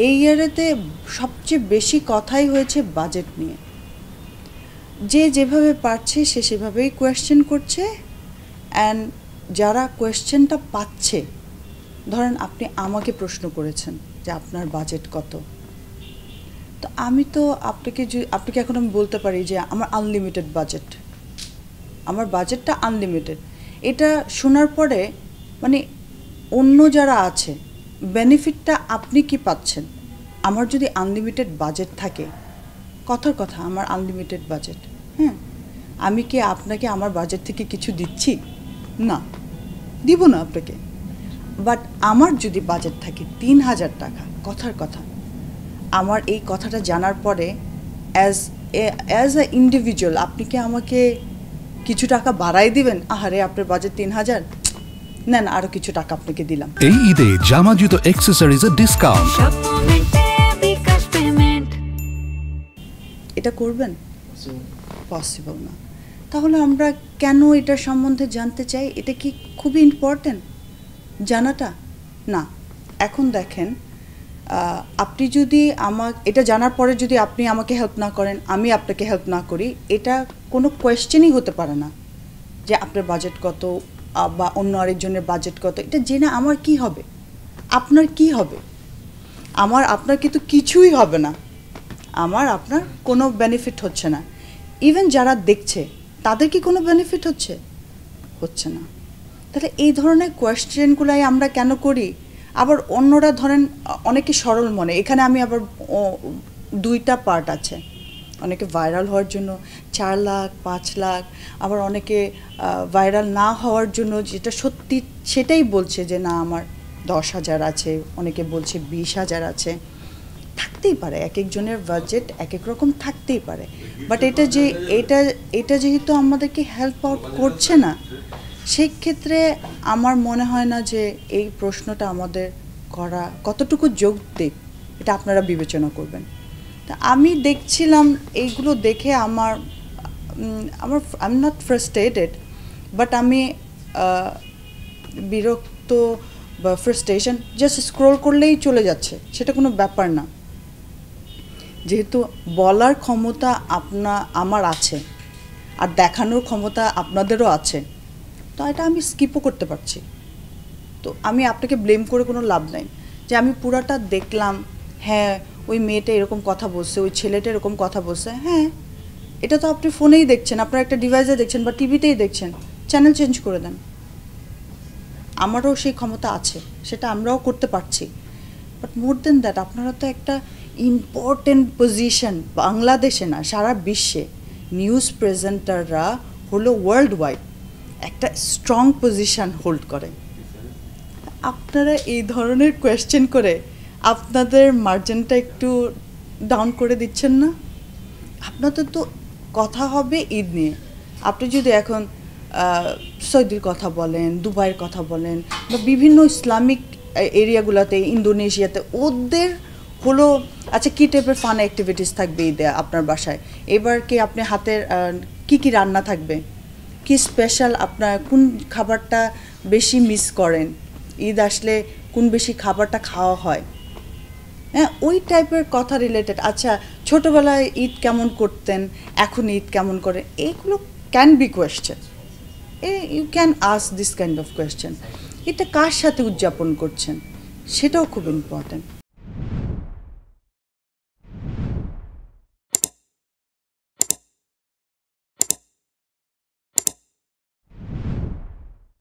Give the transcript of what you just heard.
এই ইয়ারেতে সবচেয়ে বেশি কথাই হয়েছে বাজেট নিয়ে। যে যেভাবে পারছে সে সেভাবেই কোয়েশ্চেন করছে, অ্যান্ড যারা কোয়েশ্চেনটা পাচ্ছে, ধরেন আপনি আমাকে প্রশ্ন করেছেন যে আপনার বাজেট কত, তো আমি তো আপনাকে এখন আমি বলতে পারি যে আমার আনলিমিটেড বাজেট, আমার বাজেটটা আনলিমিটেড। এটা শোনার পরে মানে অন্য যারা আছে বেনিফিটটা আপনি কি পাচ্ছেন? আমার যদি আনলিমিটেড বাজেট থাকে, কথার কথা আমার আনলিমিটেড বাজেট, হ্যাঁ, আমি কি আপনাকে আমার বাজেট থেকে কিছু দিচ্ছি? না, দিব না আপনাকে। বাট আমার যদি বাজেট থাকে ৩,০০০ টাকা, কথার কথা, আমার এই কথাটা জানার পরে অ্যাজ এ ইন্ডিভিজুয়াল আপনি কি আমাকে কিছু টাকা বাড়াই দিবেন? আহারে আপনার বাজেট ৩,০০০, নেন আরও কিছু টাকা আপনাকে দিলাম। এই ঈদে জামা জুতো অ্যাক্সেসরিজের ডিসকাউন্ট। এটা করবেন? পসিবল না। তাহলে আমরা কেন এটার সম্বন্ধে জানতে চাই? এটা কি খুবই ইম্পর্টেন্ট জানাটা? না। এখন দেখেন, আপনি যদি এটা জানার পরে যদি আপনি আমাকে হেল্প না করেন, আমি আপনাকে হেল্প না করি, এটা কোনো কোয়েশ্চেনই হতে পারে না যে আপনার বাজেট কত বা অন্য আরেকজনের বাজেট কত। এটা জেনে আমার কি হবে? আপনার কি হবে? আপনার কিন্তু কিছুই হবে না। আপনার কোনো বেনিফিট হচ্ছে না। ইভেন যারা দেখছে তাদের কি কোনো বেনিফিট হচ্ছে না। তাহলে এই ধরনের কোয়েশ্চেনগুলাই আমরা কেন করি? আবার অন্যরা ধরেন অনেকে সরল মনে, এখানে আমি আবার দুইটা পার্ট আছে। অনেকে ভাইরাল হওয়ার জন্য 4 লাখ 5 লাখ, আবার অনেকে ভাইরাল না হওয়ার জন্য যেটা সত্যি সেটাই বলছে যে না আমার 10,000 আছে, অনেকে বলছে 20,000 আছে। থাকতেই পারে, এক একজনের বাজেট এক এক রকম থাকতেই পারে। বাট এটা যেহেতু আমাদেরকে হেল্প আউট করছে না, সেই ক্ষেত্রে আমার মনে হয় না যে এই প্রশ্নটা আমাদের করা কতটুকু যৌক্তিক এটা আপনারা বিবেচনা করবেন। তা আমি দেখছিলাম এইগুলো দেখে I am not frustrated, but আমি বিরক্ত বা ফ্রাস্ট্রেশন, জাস্ট স্ক্রোল করলেই চলে যাচ্ছে, সেটা কোনো ব্যাপার না। যেহেতু বলার ক্ষমতা আমার আছে আর দেখানোর ক্ষমতা আপনাদেরও আছে, তো এটা আমি স্কিপও করতে পারছি। তো আমি আপনাকে ব্লেম করে কোনো লাভ নাই যে আমি পুরাটা দেখলাম, হ্যাঁ ওই মেয়েটা এরকম কথা বলছে, ওই ছেলেটা এরকম কথা বলছে। হ্যাঁ, এটা তো আপনি ফোনেই দেখছেন, আপনার একটা ডিভাইসে দেখছেন বা টিভিতেই দেখছেন, চ্যানেল চেঞ্জ করে দেন। আমারও সেই ক্ষমতা আছে, সেটা আমরাও করতে পারছি। বাট মোর দেন দ্যাট, আপনারা তো একটা ইম্পর্টেন্ট পজিশন, বাংলাদেশে না সারা বিশ্বে নিউজ প্রেজেন্টাররা হলো ওয়ার্ল্ড ওয়াইড একটা স্ট্রং পজিশন হোল্ড করে। আপনারা এই ধরনের কোয়েশ্চেন করে আপনাদের মার্জিনটা একটু ডাউন করে দিচ্ছেন না? আপনাদের তো কথা হবে ঈদ নিয়ে। আপনি যদি এখন সৌদির কথা বলেন, দুবাইয়ের কথা বলেন, বা বিভিন্ন ইসলামিক এরিয়াগুলোতে, ইন্দোনেশিয়াতে, ওদের হলো আচ্ছা কী টাইপের ফান অ্যাক্টিভিটিস থাকবে ঈদে আপনার বাসায়? এবার কি আপনি হাতের কি রান্না থাকবে? কি স্পেশাল, আপনার কোন খাবারটা বেশি মিস করেন? ঈদ আসলে কোন বেশি খাবারটা খাওয়া হয়? হ্যাঁ, ওই টাইপের কথা রিলেটেড। আচ্ছা ছোটোবেলায় ঈদ কেমন করতেন, এখন ঈদ কেমন করে, এইগুলো can be question. You can ask this kind of question. এটা কার সাথে উদযাপন করছেন সেটাও খুব ইম্পর্ট্যান্ট।